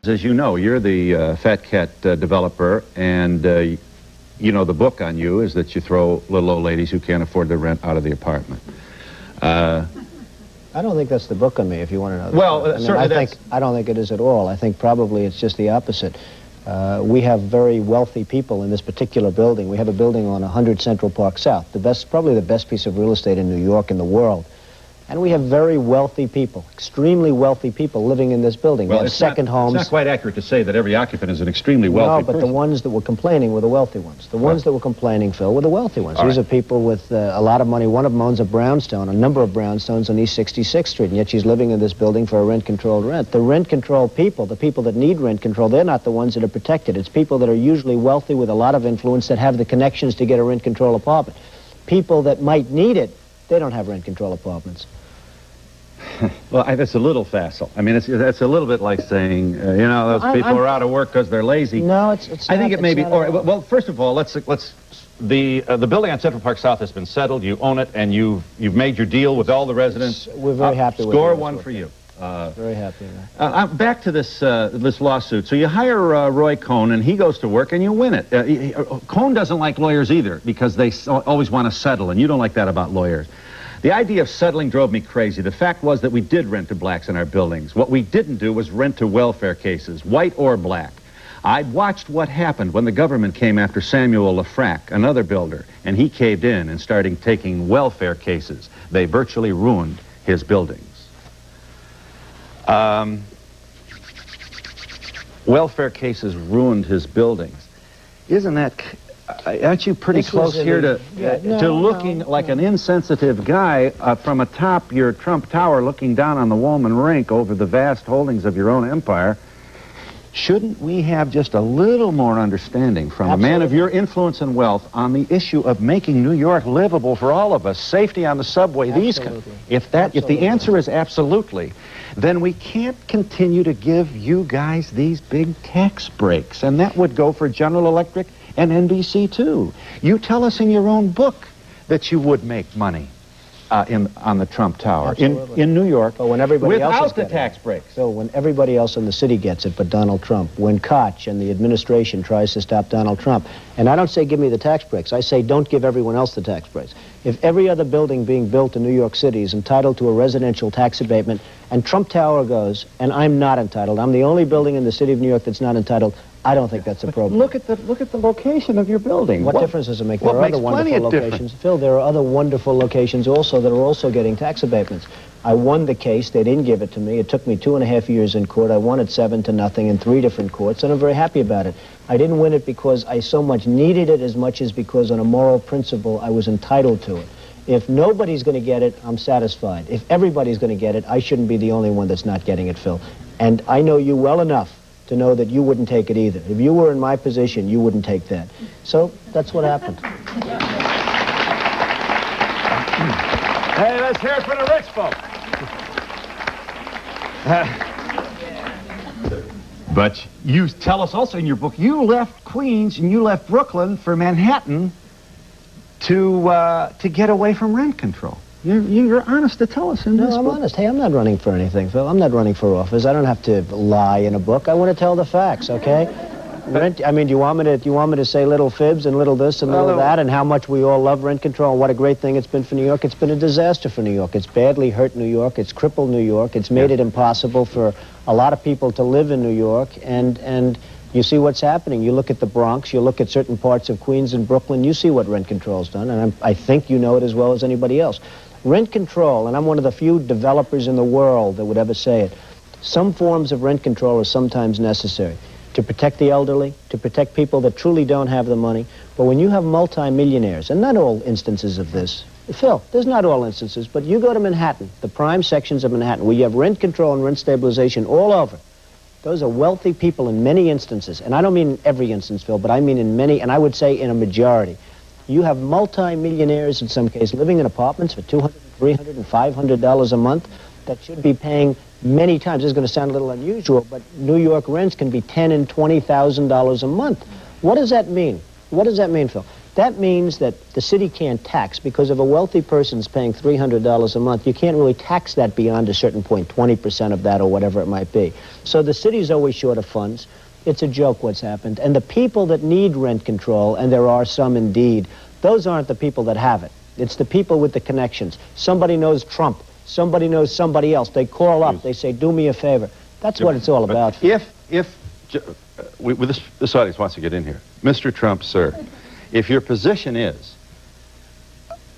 As you know, you're the Fat Cat developer, and you know the book on you is that you throw little old ladies who can't afford the rent out of the apartment. I don't think that's the book on me, if you want to know. Well, certainly I don't think it is at all. I think probably it's just the opposite. We have very wealthy people in this particular building. We have a building on 100 Central Park South, probably the best piece of real estate in New York, in the world. And we have very wealthy people, extremely wealthy people living in this building. Well, they have second homes. It's not quite accurate to say that every occupant is an extremely wealthy person. No, but the ones that were complaining were the wealthy ones. The ones that were complaining, Phil, were the wealthy ones. These are people with a lot of money. One of them owns a brownstone, a number of brownstones on East 66th Street, and yet she's living in this building for a rent-controlled rent. The rent-controlled people, the people that need rent control, they're not the ones that are protected. It's people that are usually wealthy with a lot of influence that have the connections to get a rent-control apartment. People that might need it, they don't have rent-control apartments. Well, that's a little facile. I mean, that's a little bit like saying, you know, those people are out of work because they're lazy. No, it's I think it may be. Well, first of all, the building on Central Park South has been settled. You own it, and you've made your deal with all the residents. We're very happy with it. Score one for you. Very happy with that. Back to this lawsuit. So you hire Roy Cohn, and he goes to work, and you win it. Cohn doesn't like lawyers either because they always want to settle, and you don't like that about lawyers. The idea of settling drove me crazy. The fact was that we did rent to blacks in our buildings. What we didn't do was rent to welfare cases, white or black. I'd watched what happened when the government came after Samuel Lafrac, another builder, and he caved in and started taking welfare cases. They virtually ruined his buildings. Welfare cases ruined his buildings. Isn't that... Aren't you pretty close here to looking like an insensitive guy from atop your Trump Tower looking down on the Woolman Rink over the vast holdings of your own empire? Shouldn't we have just a little more understanding from a man of your influence and wealth on the issue of making New York livable for all of us, safety on the subway? If the answer is absolutely, then we can't continue to give you guys these big tax breaks, and that would go for General Electric and NBC, too. You tell us in your own book that you would make money on the Trump Tower in New York, but when everybody else without the tax breaks. So when everybody else in the city gets it but Donald Trump, when Koch and the administration tries to stop Donald Trump, and I don't say give me the tax breaks, I say don't give everyone else the tax breaks. If every other building being built in New York City is entitled to a residential tax abatement, and Trump Tower goes, and I'm not entitled, I'm the only building in the city of New York that's not entitled, I don't think that's appropriate. Look at the location of your building. What difference does it make? There are other wonderful locations. Phil, there are other wonderful locations also that are also getting tax abatements. I won the case. They didn't give it to me. It took me 2.5 years in court. I won it 7-0 in 3 different courts, and I'm very happy about it. I didn't win it because I so much needed it as much as because on a moral principle I was entitled to it. If nobody's going to get it, I'm satisfied. If everybody's going to get it, I shouldn't be the only one that's not getting it, Phil. And I know you well enough to know that you wouldn't take it either. If you were in my position, you wouldn't take that. So that's what happened. Hey, let's hear it for the rich folks. But you tell us also in your book, you left Queens and you left Brooklyn for Manhattan to get away from rent control. You're honest to tell us in this book. No, I'm honest. Hey, I'm not running for anything, Phil. I'm not running for office. I don't have to lie in a book. I want to tell the facts, okay? Rent, I mean, do you want me to say little fibs and little this and little that and how much we all love rent control and what a great thing it's been for New York? It's been a disaster for New York. It's badly hurt New York. It's crippled New York. It's made it impossible for a lot of people to live in New York, and you see what's happening. You look at the Bronx, you look at certain parts of Queens and Brooklyn, you see what rent control's done, and I think you know it as well as anybody else. Rent control, and I'm one of the few developers in the world that would ever say it, some forms of rent control are sometimes necessary to protect the elderly, to protect people that truly don't have the money. But when you have multimillionaires, and not all instances of this, Phil, there's not all instances, but you go to Manhattan, the prime sections of Manhattan, where you have rent control and rent stabilization all over. Those are wealthy people in many instances, and I don't mean in every instance, Phil, but I mean in many, and I would say in a majority. You have multi-millionaires in some cases living in apartments for $200, $300, and $500 a month that should be paying many times. This is going to sound a little unusual, but New York rents can be $10,000 and $20,000 a month. What does that mean? What does that mean, Phil? That means that the city can't tax, because if a wealthy person's paying $300 a month, you can't really tax that beyond a certain point, 20% of that or whatever it might be. So the city's always short of funds. It's a joke what's happened. And the people that need rent control, and there are some indeed, those aren't the people that have it. It's the people with the connections. Somebody knows Trump. Somebody knows somebody else. They call up. They say, do me a favor. That's what it's all about. This audience wants to get in here. Mr. Trump, sir, if your position is,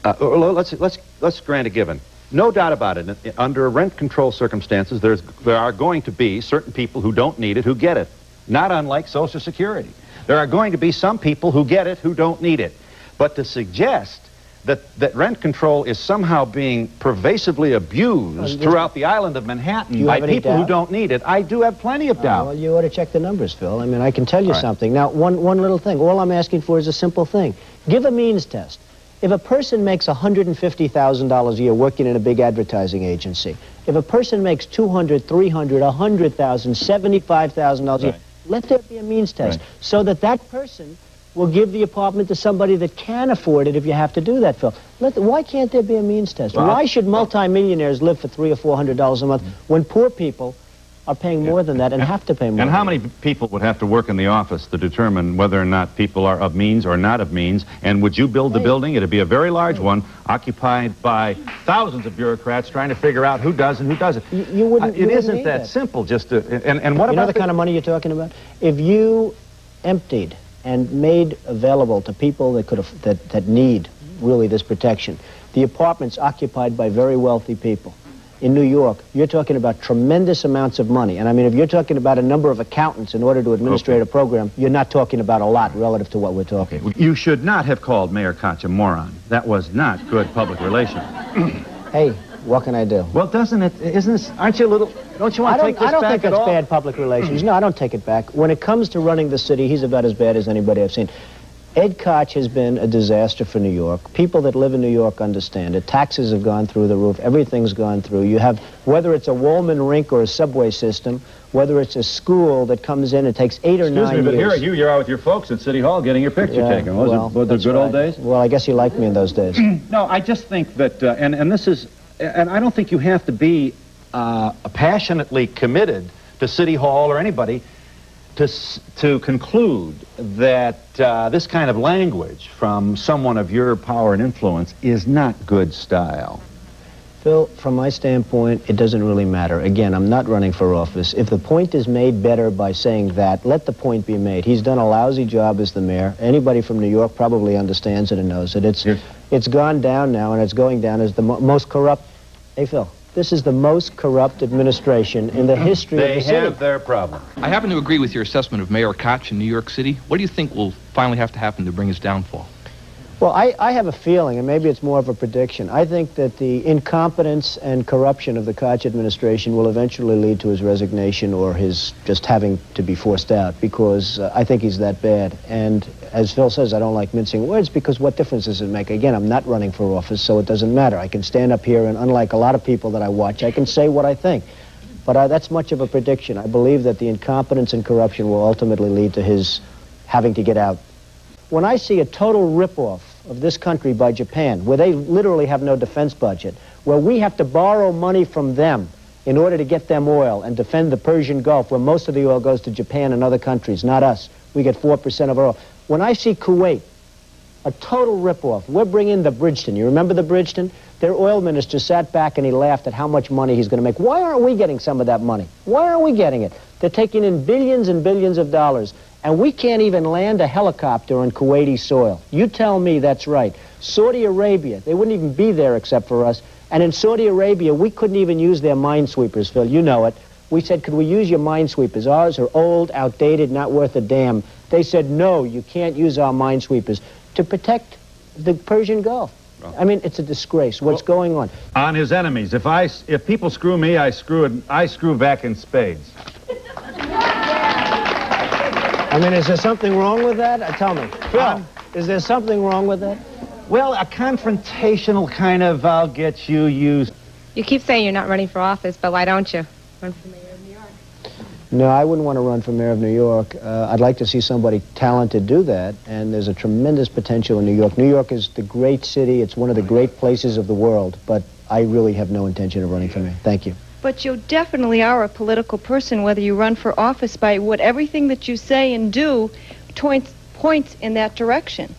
let's grant a given. No doubt about it. Under rent control circumstances, there are going to be certain people who don't need it who get it. Not unlike Social Security. There are going to be some people who get it who don't need it. But to suggest that rent control is somehow being pervasively abused throughout the island of Manhattan by people who don't need it, I do have plenty of doubt. Well, you ought to check the numbers, Phil. I mean, I can tell you something. Now, one little thing. All I'm asking for is a simple thing. Give a means test. If a person makes $150,000 a year working in a big advertising agency, if a person makes $200,000, $300,000, $100,000, $75,000 a year, let there be a means test so that that person will give the apartment to somebody that can afford it if you have to do that, Phil. Why can't there be a means test? Why should multimillionaires live for $300 or $400 a month when poor people are paying more than that and have to pay more? And how many people would have to work in the office to determine whether or not people are of means or not of means? And would you build the building? It'd be a very large one, occupied by thousands of bureaucrats trying to figure out who does and who doesn't. You wouldn't. It isn't that simple. Just to, and what about you know the kind of money you're talking about? If you emptied and made available to people that need really this protection, the apartments occupied by very wealthy people in New York, you're talking about tremendous amounts of money. And I mean, if you're talking about a number of accountants in order to administrate a program, you're not talking about a lot relative to what we're talking. You should not have called Mayor Koch a moron. That was not good public relations. Hey, what can I do? Well, doesn't it, isn't this, aren't you a little, don't you want to take this back at all? I don't think that's bad public relations. No, I don't take it back. When it comes to running the city, he's about as bad as anybody I've seen. Ed Koch has been a disaster for New York. People that live in New York understand it. Taxes have gone through the roof. Everything's gone through. You have, whether it's a Wallman rink or a subway system, whether it's a school that comes in, it takes 8 or 9 years. Excuse me, but here you're out with your folks at City Hall getting your picture taken. Was it good old days? Well, I guess you liked me in those days. No, I just think that, and this is, and I don't think you have to be passionately committed to City Hall or anybody to conclude that this kind of language from someone of your power and influence is not good style. Phil, from my standpoint, it doesn't really matter. Again, I'm not running for office. If the point is made better by saying that, let the point be made. He's done a lousy job as the mayor. Anybody from New York probably understands it and knows it. It's gone down now, and it's going down as the most corrupt. Hey, Phil. This is the most corrupt administration in the history of the city. They have their problem. I happen to agree with your assessment of Mayor Koch in New York City. What do you think will finally have to happen to bring his downfall? Well, I have a feeling, and maybe it's more of a prediction. I think that the incompetence and corruption of the Koch administration will eventually lead to his resignation or his just having to be forced out, because I think he's that bad. And as Phil says, I don't like mincing words, because what difference does it make? Again, I'm not running for office, so it doesn't matter. I can stand up here, and unlike a lot of people that I watch, I can say what I think. But that's much of a prediction. I believe that the incompetence and corruption will ultimately lead to his having to get out. When I see a total ripoff of this country by Japan, where they literally have no defense budget, where we have to borrow money from them in order to get them oil and defend the Persian Gulf, where most of the oil goes to Japan and other countries, not us. We get 4% of our oil. When I see Kuwait, a total ripoff, we're bringing the Bridgeton. You remember the Bridgeton? Their oil minister sat back and he laughed at how much money he's going to make. Why aren't we getting some of that money? Why aren't we getting it? They're taking in billions and billions of dollars. And we can't even land a helicopter on Kuwaiti soil. You tell me that's right. Saudi Arabia, they wouldn't even be there except for us. And in Saudi Arabia, we couldn't even use their minesweepers, Phil. You know it. We said, could we use your minesweepers? Ours are old, outdated, not worth a damn. They said, no, you can't use our minesweepers to protect the Persian Gulf. I mean, it's a disgrace. What's going on? On his enemies. If people screw me, I screw back in spades. I mean, is there something wrong with that? Tell me. Phil, is there something wrong with that? Well, a confrontational kind of, I'll get you used. You keep saying you're not running for office, but why don't you? Run for mayor of New York. No, I wouldn't want to run for mayor of New York. I'd like to see somebody talented do that, and there's a tremendous potential in New York. New York is the great city. It's one of the great places of the world, but I really have no intention of running for mayor. Thank you. But you definitely are a political person, whether you run for office, by what everything that you say and do points in that direction.